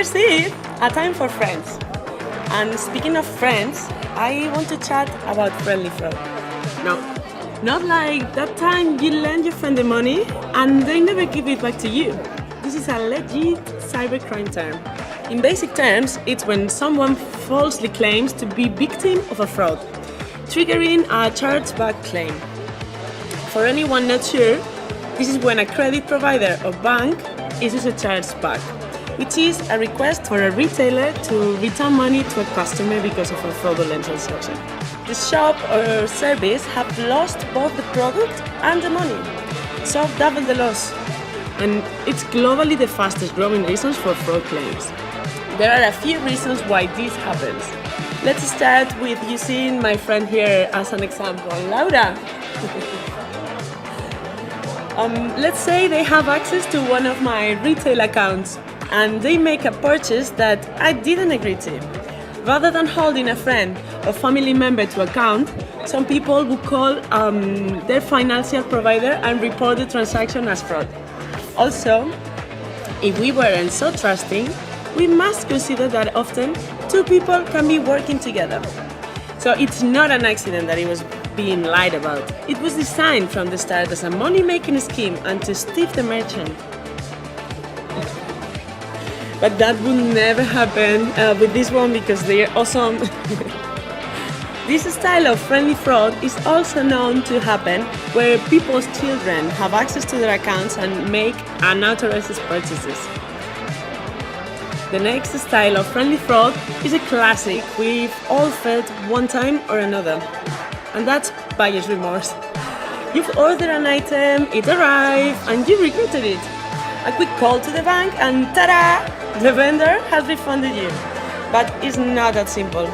Year's Eve, a time for friends. And speaking of friends, I want to chat about friendly fraud. No, not like that time you lend your friend the money and they never give it back to you. This is a legit cybercrime term. In basic terms, it's when someone falsely claims to be victim of a fraud, triggering a chargeback claim. For anyone not sure, this is when a credit provider or bank issues a chargeback, which is a request for a retailer to return money to a customer because of a fraudulent transaction. The shop or service have lost both the product and the money, so double the loss. And it's globally the fastest growing reasons for fraud claims. There are a few reasons why this happens. Let's start with using my friend here as an example. Laura. Let's say they have access to one of my retail accounts and they make a purchase that I didn't agree to. Rather than holding a friend or family member to account, some people would call their financial provider and report the transaction as fraud. Also, if we weren't so trusting, we must consider that often two people can be working together. So it's not an accident that it was being lied about. It was designed from the start as a money-making scheme and to stiff the merchant. But that would never happen with this one because they are awesome. This style of friendly fraud is also known to happen where people's children have access to their accounts and make unauthorized purchases. The next style of friendly fraud is a classic we've all felt one time or another, and that's buyer's remorse. You've ordered an item, it arrived, and you regretted it. A quick call to the bank and ta-da! The vendor has refunded you. But it's not that simple.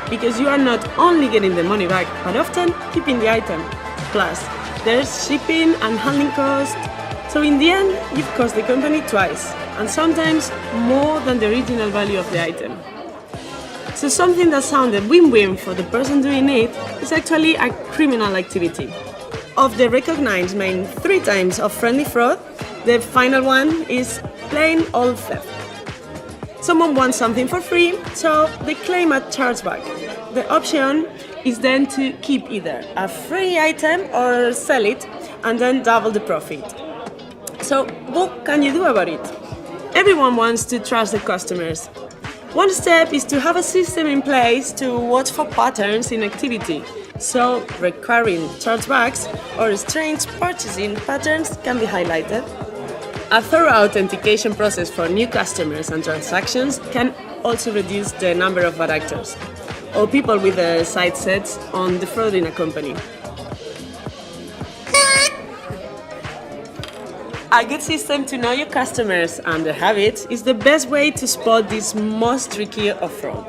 Because you are not only getting the money back, but often keeping the item. Plus, there's shipping and handling costs. So in the end, you've cost the company twice, and sometimes more than the original value of the item. So something that sounded win-win for the person doing it is actually a criminal activity. Of the recognized main 3 types of friendly fraud, the final one is plain old theft. Someone wants something for free, so they claim a chargeback. The option is then to keep either a free item or sell it and then double the profit. So what can you do about it? Everyone wants to trust the customers. One step is to have a system in place to watch for patterns in activity, so recurring chargebacks or strange purchasing patterns can be highlighted. A thorough authentication process for new customers and transactions can also reduce the number of bad actors or people with their sights set on defrauding a company. A good system to know your customers and their habits is the best way to spot this most tricky of fraud.